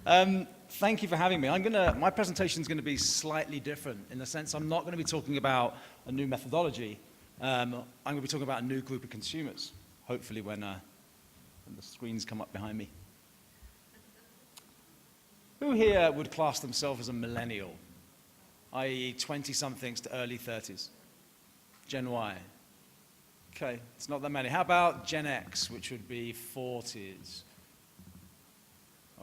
Thank you for having me. My presentation is going to be slightly different in the sense I'm not going to be talking about a new methodology. I'm going to be talking about a new group of consumers, hopefully when the screens come up behind me. Who here would class themselves as a millennial, i.e. 20-somethings to early 30s? Gen Y. Okay, it's not that many. How about Gen X, which would be 40s?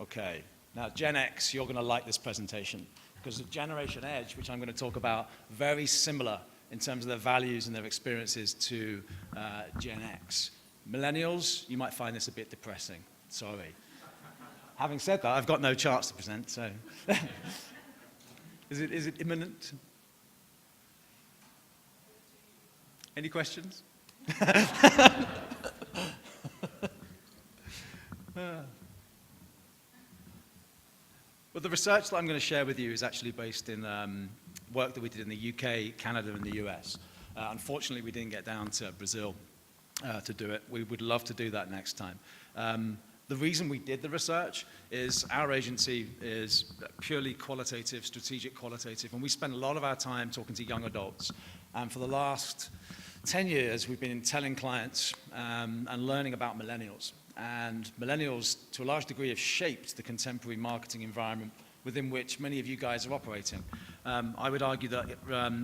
Okay, now Gen X, you're going to like this presentation because the Generation Edge, which I'm going to talk about, very similar in terms of their values and their experiences to Gen X. Millennials, you might find this a bit depressing. Sorry. Having said that, I've got no chance to present, so. Is it imminent? Any questions? Well, the research that I'm going to share with you is actually based in work that we did in the UK, Canada, and the US. Unfortunately, we didn't get down to Brazil to do it. We would love to do that next time. The reason we did the research is our agency is purely qualitative, strategic qualitative, and we spend a lot of our time talking to young adults. And for the last 10 years, we've been telling clients and learning about millennials. And millennials, to a large degree, have shaped the contemporary marketing environment within which many of you guys are operating. I would argue that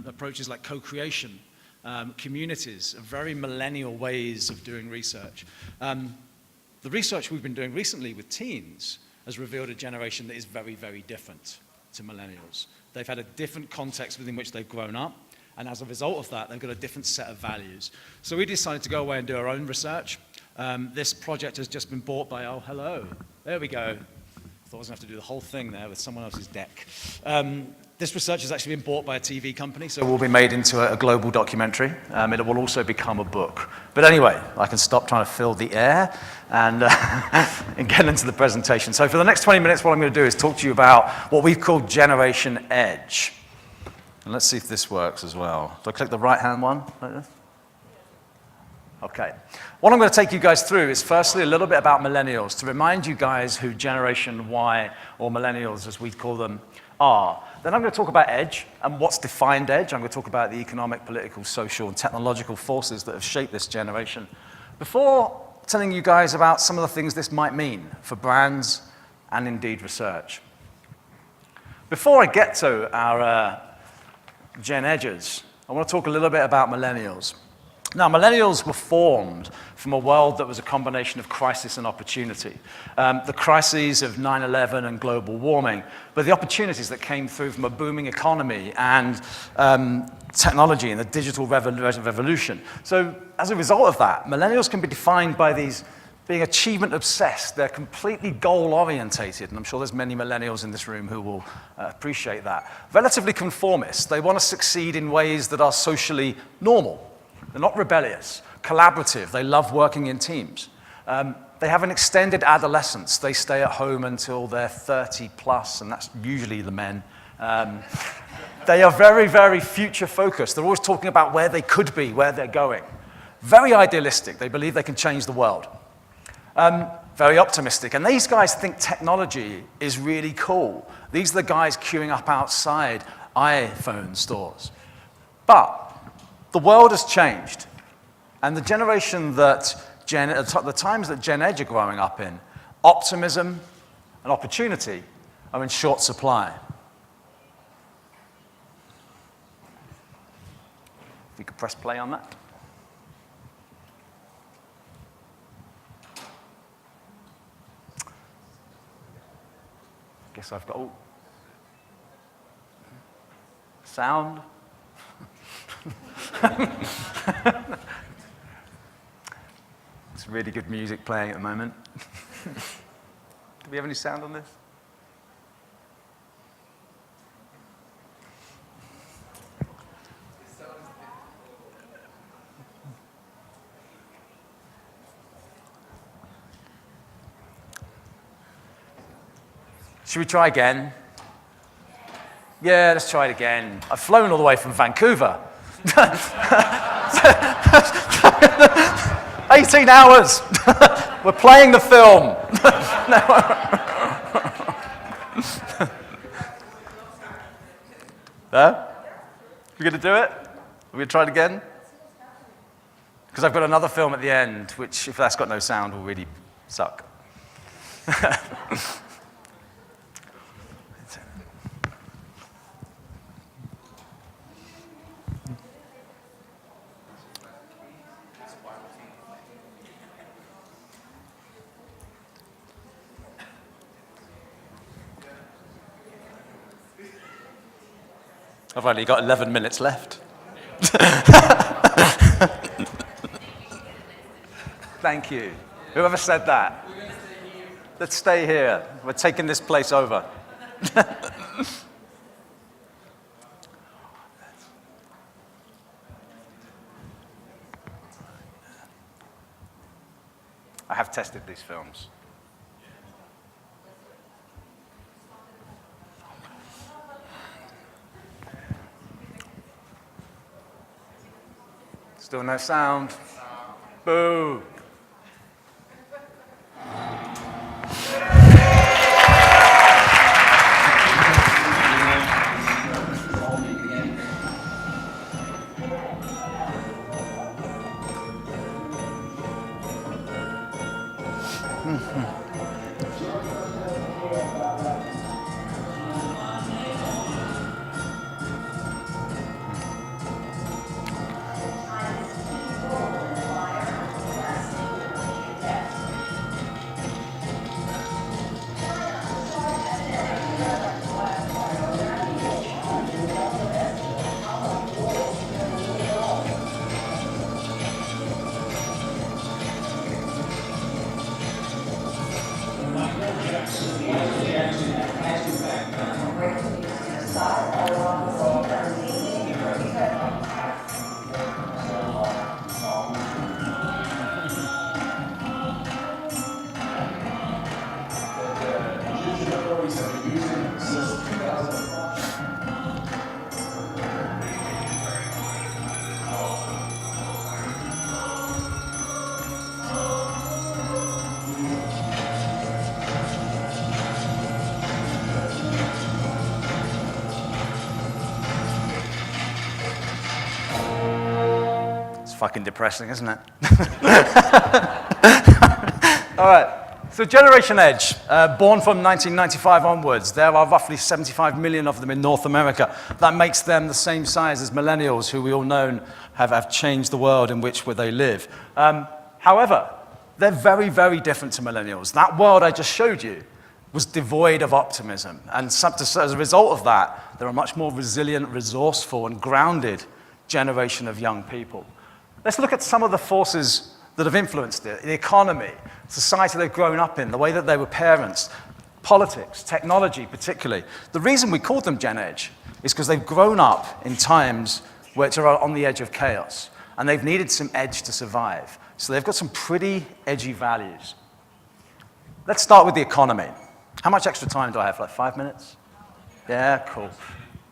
approaches like co-creation, communities, are very millennial ways of doing research. The research we've been doing recently with teens has revealed a generation that is very, very different to millennials. They've had a different context within which they've grown up, and as a result of that, they've got a different set of values. So we decided to go away and do our own research. This project has just been bought by, oh, hello, there we go. I thought I was going to have to do the whole thing there with someone else's deck. This research has actually been bought by a TV company, so it will be made into a global documentary. It will also become a book. But anyway, I can stop trying to fill the air and, and get into the presentation. So for the next 20 minutes, what I'm going to do is talk to you about what we've called Generation Edge. And let's see if this works as well. Do I click the right-hand one like this? Okay. What I'm going to take you guys through is firstly a little bit about millennials, to remind you guys who Generation Y, or millennials as we call them, are. Then I'm going to talk about Edge and what's defined Edge. I'm going to talk about the economic, political, social, and technological forces that have shaped this generation. Before telling you guys about some of the things this might mean for brands and indeed research. Before I get to our Gen Edges, I want to talk a little bit about millennials. Now, millennials were formed from a world that was a combination of crisis and opportunity. The crises of 9/11 and global warming, but the opportunities that came through from a booming economy and technology and the digital revolution. So as a result of that, millennials can be defined by these being achievement obsessed. They're completely goal orientated, and I'm sure there's many millennials in this room who will appreciate that. Relatively conformist. They want to succeed in ways that are socially normal. They're not rebellious, collaborative. They love working in teams. They have an extended adolescence. They stay at home until they're 30 plus, and that's usually the men. They are very, very future focused. They're always talking about where they could be, where they're going. Very idealistic. They believe they can change the world. Very optimistic. And these guys think technology is really cool. These are the guys queuing up outside iPhone stores. But the world has changed, and the generation that the times that Gen Edge are growing up in, optimism and opportunity are in short supply. If you could press play on that. Guess I've got, oh, sound. It's really good music playing at the moment. Do we have any sound on this? Should we try again? Yeah, let's try it again. I've flown all the way from Vancouver. 18 hours. We're playing the film. Huh? We going to do it? Are we going to try it again? Because I've got another film at the end, which, if that's got no sound, will really suck. I've only got 11 minutes left. Thank you. Whoever said that? Let's stay here. We're taking this place over. I have tested these films. Still no sound. Boo. Fucking depressing, isn't it? All right. So Generation Edge, born from 1995 onwards, there are roughly 75 million of them in North America. That makes them the same size as millennials, who we all know have changed the world in which they live. However, they're very, very different to millennials. That world I just showed you was devoid of optimism. And as a result of that, they're a much more resilient, resourceful, and grounded generation of young people. Let's look at some of the forces that have influenced it: the economy, society they've grown up in, the way that they were parents, politics, technology particularly. The reason we called them Gen Edge is because they've grown up in times which are on the edge of chaos, and they've needed some edge to survive. So they've got some pretty edgy values. Let's start with the economy. How much extra time do I have? Like 5 minutes? Yeah, cool.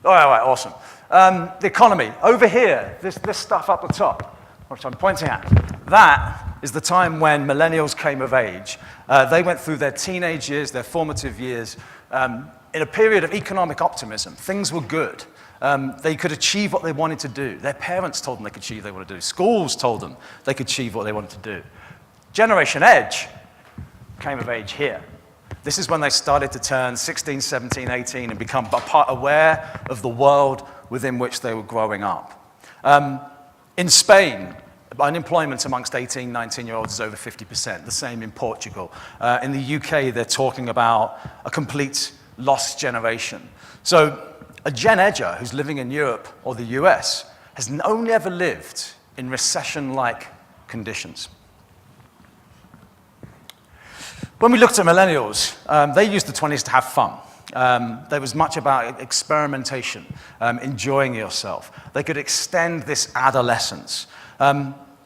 All right, awesome. The economy. Over here, this stuff up the top, which I'm pointing at, that is the time when millennials came of age. They went through their teenage years, their formative years, in a period of economic optimism. Things were good. They could achieve what they wanted to do. Their parents told them they could achieve what they wanted to do. Schools told them they could achieve what they wanted to do. Generation Edge came of age here. This is when they started to turn 16, 17, 18 and become aware of the world within which they were growing up. In Spain, unemployment amongst 18, 19-year-olds is over 50%, the same in Portugal. In the UK, they're talking about a complete lost generation. So a Gen Edger who's living in Europe or the US has only ever lived in recession-like conditions. When we looked at millennials, they used the 20s to have fun. There was much about experimentation, enjoying yourself. They could extend this adolescence.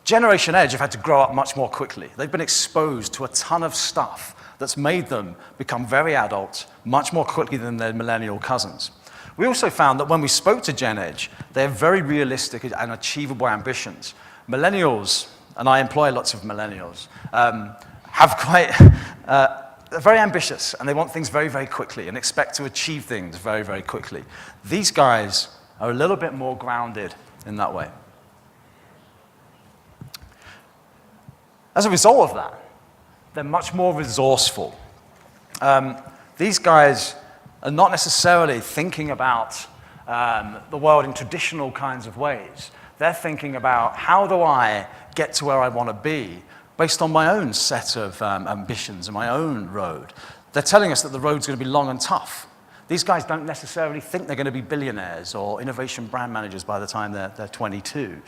Generation Edge have had to grow up much more quickly. They've been exposed to a ton of stuff that's made them become very adult much more quickly than their millennial cousins. We also found that when we spoke to Gen Edge, they have very realistic and achievable ambitions. Millennials, and I employ lots of millennials, have quite... they're very ambitious, and they want things very, very quickly and expect to achieve things very, very quickly. These guys are a little bit more grounded in that way. As a result of that, they're much more resourceful. These guys are not necessarily thinking about the world in traditional kinds of ways. They're thinking about, how do I get to where I want to be based on my own set of ambitions and my own road. They're telling us that the road's going to be long and tough. These guys don't necessarily think they're going to be billionaires or innovation brand managers by the time they're 22.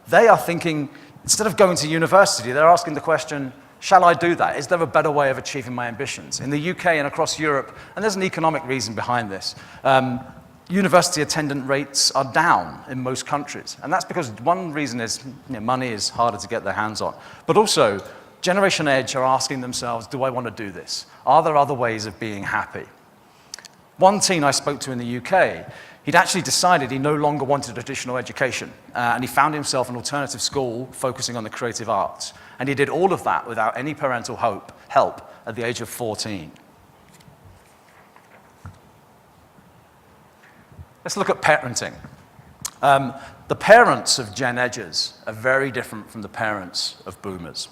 They are thinking, instead of going to university, they're asking the question, shall I do that? Is there a better way of achieving my ambitions? In the UK and across Europe, and there's an economic reason behind this, university attendance rates are down in most countries. And that's because one reason is money is harder to get their hands on. But also, Generation Edge are asking themselves, do I want to do this? Are there other ways of being happy? One teen I spoke to in the UK, he'd actually decided he no longer wanted additional education, and he found himself an alternative school focusing on the creative arts. And he did all of that without any parental help at the age of 14. Let's look at parenting. The parents of Gen Edgers are very different from the parents of boomers.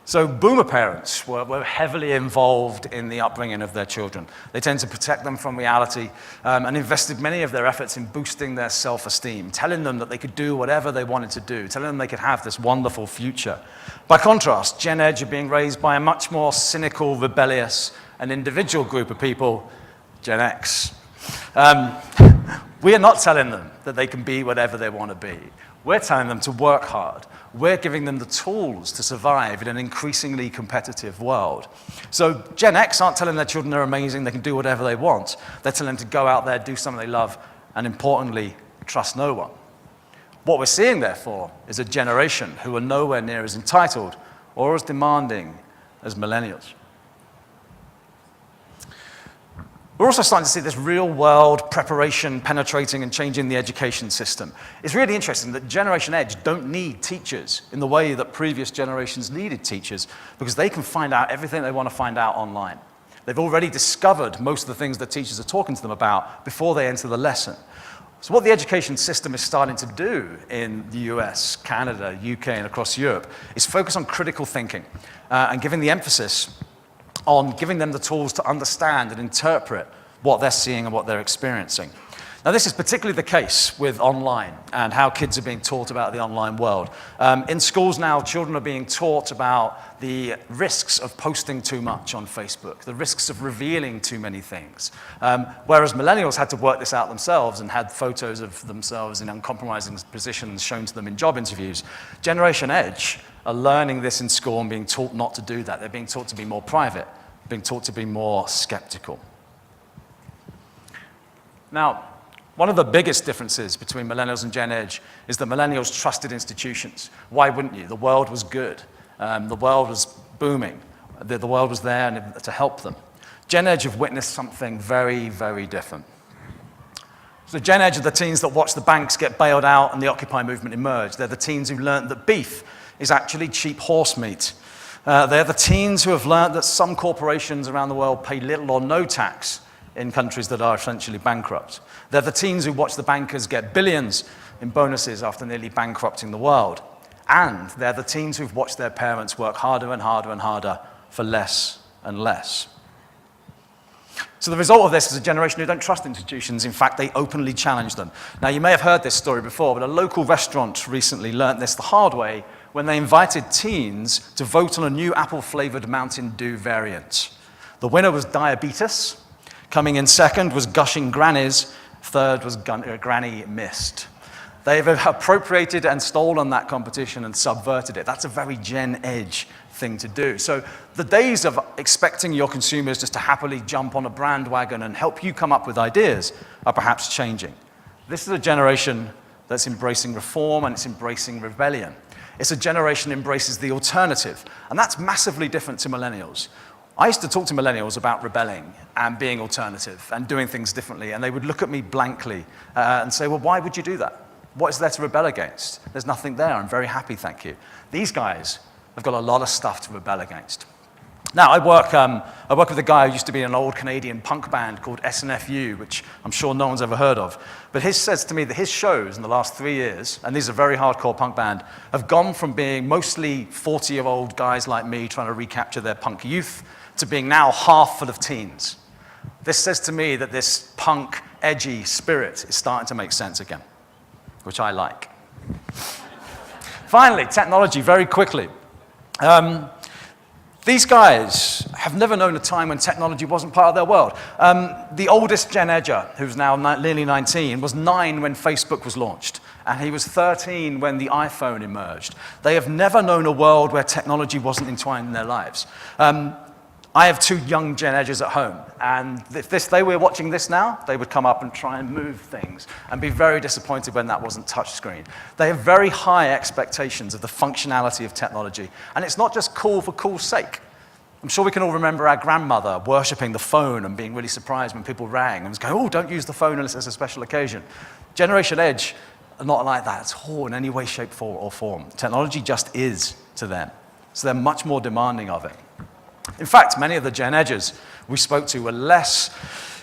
So boomer parents were heavily involved in the upbringing of their children. They tend to protect them from reality and invested many of their efforts in boosting their self-esteem, telling them that they could do whatever they wanted to do, telling them they could have this wonderful future. By contrast, Gen Edge are being raised by a much more cynical, rebellious, and individual group of people, Gen X. We are not telling them that they can be whatever they want to be. We're telling them to work hard. We're giving them the tools to survive in an increasingly competitive world. So Gen X aren't telling their children they're amazing, they can do whatever they want. They're telling them to go out there, do something they love, and importantly, trust no one. What we're seeing, therefore, is a generation who are nowhere near as entitled or as demanding as millennials. We're also starting to see this real-world preparation penetrating and changing the education system. It's really interesting that Generation Edge don't need teachers in the way that previous generations needed teachers, because they can find out everything they want to find out online. They've already discovered most of the things that teachers are talking to them about before they enter the lesson. So what the education system is starting to do in the US, Canada, UK, and across Europe is focus on critical thinking and giving the emphasis on giving them the tools to understand and interpret what they're seeing and what they're experiencing. Now, this is particularly the case with online and how kids are being taught about the online world. In schools now, children are being taught about the risks of posting too much on Facebook, the risks of revealing too many things. Whereas millennials had to work this out themselves and had photos of themselves in uncompromising positions shown to them in job interviews. Generation Edge are learning this in school and being taught not to do that. They're being taught to be more private, being taught to be more skeptical. Now, one of the biggest differences between millennials and Gen Edge is that millennials trusted institutions. Why wouldn't you? The world was good. The world was booming. The world was there to help them. Gen Edge have witnessed something very, very different. So Gen Edge are the teens that watched the banks get bailed out and the Occupy movement emerge. They're the teens who learned that beef is actually cheap horse meat. They're the teens who have learned that some corporations around the world pay little or no tax in countries that are essentially bankrupt. They're the teens who watch the bankers get billions in bonuses after nearly bankrupting the world. And they're the teens who've watched their parents work harder and harder and harder for less and less. So the result of this is a generation who don't trust institutions. In fact, they openly challenge them. Now, you may have heard this story before, but a local restaurant recently learned this the hard way when they invited teens to vote on a new apple-flavored Mountain Dew variant. The winner was Diabetes. Coming in second was Gushing Grannies. Third was Granny Mist. They've appropriated and stolen that competition and subverted it. That's a very Gen Edge thing to do. So the days of expecting your consumers just to happily jump on a bandwagon and help you come up with ideas are perhaps changing. This is a generation that's embracing reform and it's embracing rebellion. It's a generation that embraces the alternative, and that's massively different to millennials. I used to talk to millennials about rebelling and being alternative and doing things differently, and they would look at me blankly and say, well, why would you do that? What is there to rebel against? There's nothing there. I'm very happy, thank you. These guys have got a lot of stuff to rebel against. Now, I work with a guy who used to be in an old Canadian punk band called SNFU, which I'm sure no one's ever heard of. But he says to me that his shows in the last 3 years, and these are very hardcore punk band, have gone from being mostly 40-year-old guys like me trying to recapture their punk youth to being now half full of teens. This says to me that this punk, edgy spirit is starting to make sense again, which I like. Finally, technology, very quickly. These guys have never known a time when technology wasn't part of their world. The oldest Gen Edger, who's now nearly 19, was 9 when Facebook was launched, and he was 13 when the iPhone emerged. They have never known a world where technology wasn't entwined in their lives. I have 2 young Gen Edgers at home, and if they were watching this now, they would come up and try and move things and be very disappointed when that wasn't touchscreen. They have very high expectations of the functionality of technology, and it's not just cool for cool's sake. I'm sure we can all remember our grandmother worshipping the phone and being really surprised when people rang and was going, oh, don't use the phone unless it's a special occasion. Generation Edge are not like that at all in any way, shape, or form. Technology just is to them, so they're much more demanding of it. In fact, many of the Gen Edgers we spoke to were less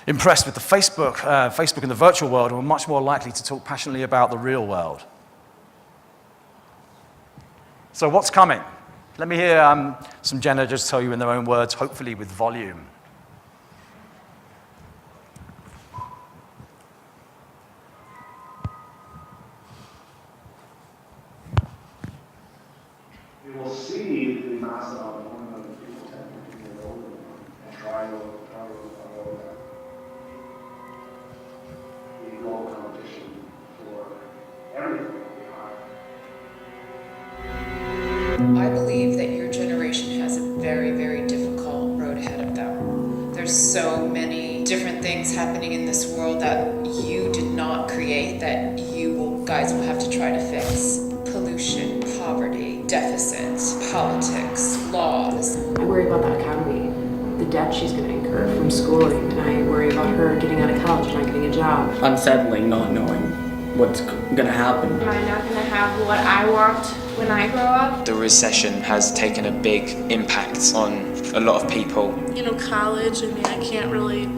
impressed with the Facebook in the virtual world, and were much more likely to talk passionately about the real world. So what's coming? Let me hear some Gen Edgers tell you in their own words, hopefully with volume. You will see the mass of people tend to over and try to avoid that. The global competition for everything we have. I believe that your generation has a very, very difficult road ahead of them. There's so many different things happening in this world that you did not create that you guys will have to try to fix. Pollution, poverty, deficits, politics, laws. I worry about the academy, the debt she's going to incur from schooling, and I worry about her getting out of college and not getting a job. Unsettling, not knowing what's going to happen. Am I not going to have what I want when I grow up? The recession has taken a big impact on a lot of people. You know, college, I mean, I can't really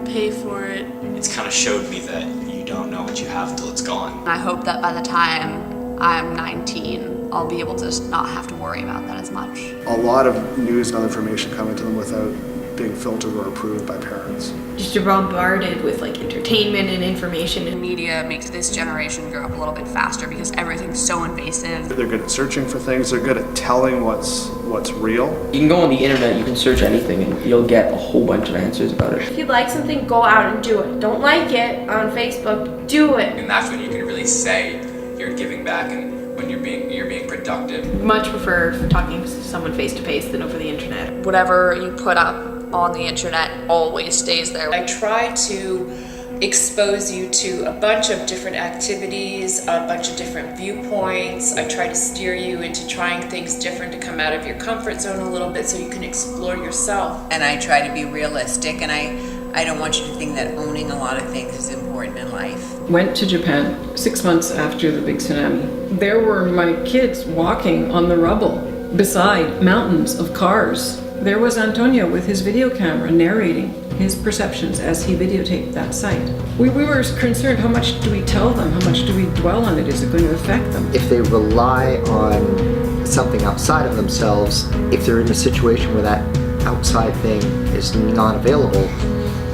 pay for it. It's kind of showed me that you don't know what you have till it's gone. I hope that by the time I'm 19, I'll be able to not have to worry about that as much. A lot of news and other information coming to them without being filtered or approved by parents. Just you're bombarded with like entertainment and information. And Media makes this generation grow up a little bit faster because everything's so invasive. They're good at searching for things. They're good at telling what's real. You can go on the internet, you can search anything, and you'll get a whole bunch of answers about it. if you like something, go out and do it. Don't like it on Facebook, do it. And that's when you can really say you're giving back and when you're being productive. Much prefer talking to someone face to face than over the internet. Whatever you put up on the internet always stays there. I try to expose you to a bunch of different activities, a bunch of different viewpoints. I try to steer you into trying things different to come out of your comfort zone a little bit so you can explore yourself. And I try to be realistic, and I don't want you to think that owning a lot of things is important in life. Went to Japan 6 months after the big tsunami. There were my kids walking on the rubble beside mountains of cars. There was Antonio with his video camera narrating his perceptions as he videotaped that site. We were concerned, how much do we tell them? How much do we dwell on it? Is it going to affect them? If they rely on something outside of themselves, if they're in a situation where that outside thing is not available,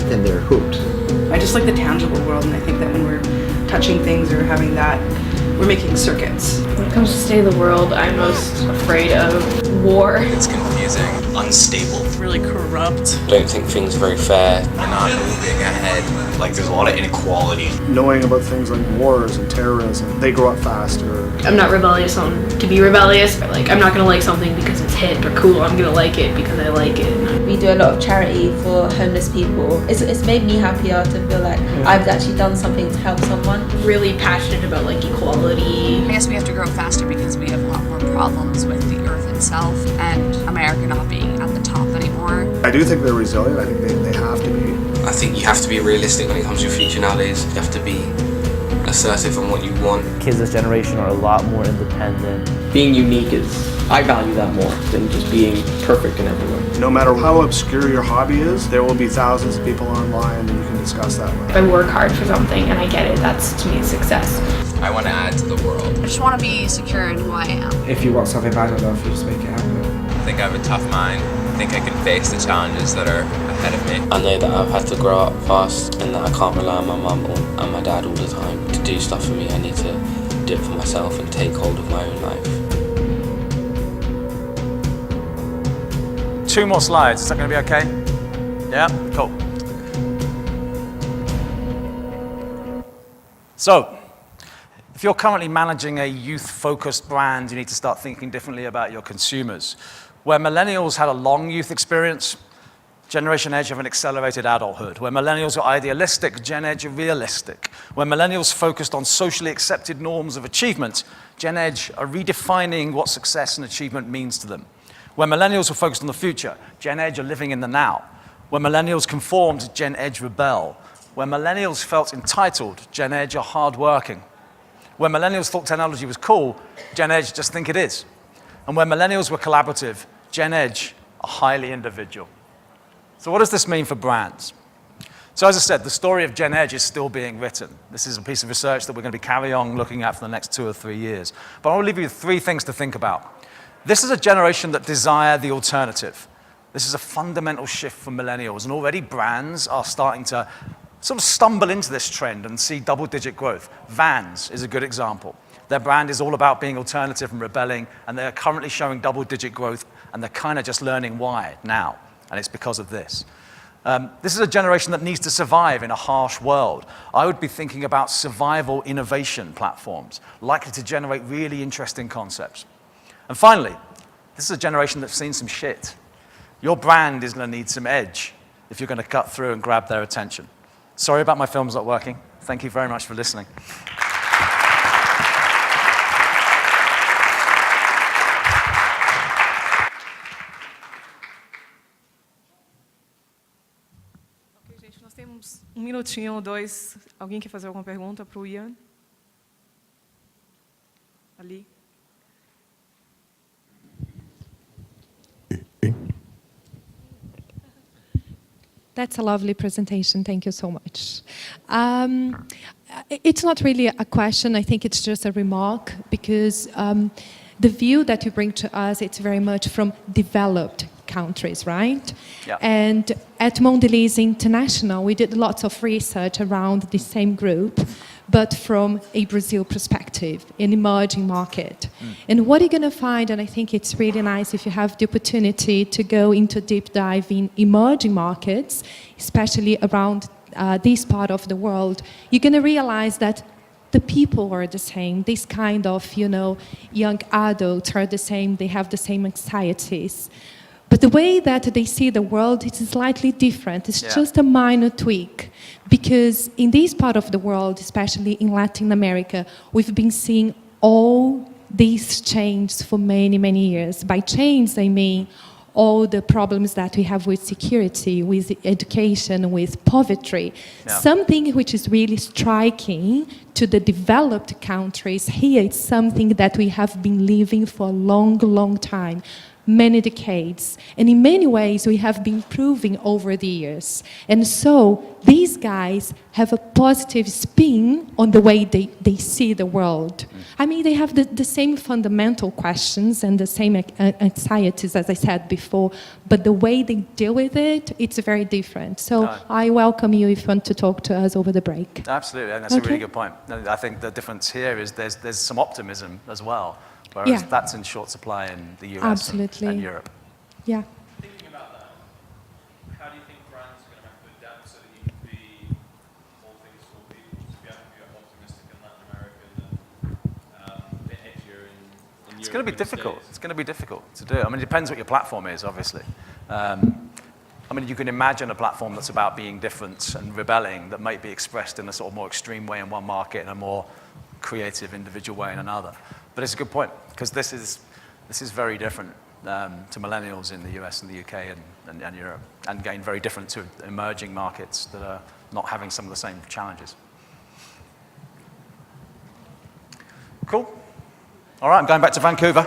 then they're hooked. I just like the tangible world, and I think that when we're touching things or having that, we're making circuits. When it comes to state of the world, I'm most afraid of war. It's confusing, unstable. Really corrupt. I don't think things are very fair. We're not moving ahead. Like there's a lot of inequality. Knowing about things like wars and terrorism, they grow up faster. I'm not rebellious to be rebellious, but like I'm not going to like something because it's hip or cool. I'm going to like it because I like it. We do a lot of charity for homeless people. It's made me happier to feel like I've actually done something to help someone. Really passionate about like equality. I guess we have to grow faster because we have a lot more problems with the earth itself and America not being at the top anymore. I do think they're resilient. I think they have to be. I think you have to be realistic when it comes to your future nowadays. You have to be assertive on what you want. Kids this generation are a lot more independent. Being unique I value that more than just being perfect in every way. No matter how obscure your hobby is, there will be thousands of people online and you can discuss that with. If I work hard for something and I get it, that's to me a success. I want to add to the world. I just want to be secure in who I am. If you want something bad enough, you just make it happen. I think I have a tough mind. I think I can face the challenges that are ahead of me. I know that I've had to grow up fast and that I can't rely on my mum and my dad all the time to do stuff for me. I need to do it for myself and take hold of my own life. 2 more slides, is that going to be okay? Yeah, cool. So, if you're currently managing a youth-focused brand, you need to start thinking differently about your consumers. Where millennials had a long youth experience, Generation Edge have an accelerated adulthood. Where millennials are idealistic, Gen Edge are realistic. Where millennials focused on socially accepted norms of achievement, Gen Edge are redefining what success and achievement means to them. Where millennials are focused on the future, Gen Edge are living in the now. Where millennials conformed, Gen Edge rebel. Where millennials felt entitled, Gen Edge are hardworking. Where millennials thought technology was cool, Gen Edge just think it is. And where millennials were collaborative, Gen Edge are highly individual. So what does this mean for brands? So as I said, the story of Gen Edge is still being written. This is a piece of research that we're going to be carrying on looking at for the next 2 or 3 years. But I want to leave you with 3 things to think about. This is a generation that desire the alternative. This is a fundamental shift for millennials, and already brands are starting to sort of stumble into this trend and see double-digit growth. Vans is a good example. Their brand is all about being alternative and rebelling, and they're currently showing double-digit growth, and they're kind of just learning why now, and it's because of this. This is a generation that needs to survive in a harsh world. I would be thinking about survival innovation platforms, likely to generate really interesting concepts. And finally, this is a generation that's seen some shit. Your brand is going to need some edge if you're going to cut through and grab their attention. Sorry about my films not working. Thank you very much for listening. Ok, gente, nós temos 1 minutinho ou 2. Alguém quer fazer alguma pergunta para o Ian? Ali. That's a lovely presentation. Thank you so much. It's not really a question. I think it's just a remark because the view that you bring to us, it's very much from developed countries, right? Yeah. And at Mondelez International, we did lots of research around the same group, but from a Brazil perspective, an emerging market. And what you're going to find, and I think it's really nice if you have the opportunity to go into deep dive in emerging markets, especially around this part of the world, you're going to realize that the people are the same. This kind of, young adults are the same. They have the same anxieties. But the way that they see the world is slightly different. It's just a minor tweak. Because in this part of the world, especially in Latin America, we've been seeing all these changes for many, many years. By change, I mean all the problems that we have with security, with education, with poverty. Yeah. Something which is really striking to the developed countries here, it's something that we have been living for a long, long time. Many decades. And in many ways, we have been improving over the years. And so these guys have a positive spin on the way they see the world. I mean, they have the same fundamental questions and the same anxieties, as I said before, but the way they deal with it, it's very different. So I welcome you if you want to talk to us over the break. Absolutely, and that's a really good point. I think the difference here is there's some optimism as well. Whereas that's in short supply in the US and Europe. Yeah. Thinking about that, how do you think brands are going to have to adapt so that you can be all things to all people? So if you have to be optimistic in Latin America, then a bit edgier in Europe. It's going to be difficult. It's going to be difficult to do. I mean, it depends what your platform is, obviously. I mean, you can imagine a platform that's about being different and rebelling that might be expressed in a sort of more extreme way in one market and a more creative, individual way in another. But it's a good point, because this is very different to millennials in the US and the UK and Europe, and again, very different to emerging markets that are not having some of the same challenges. Cool. All right, I'm going back to Vancouver.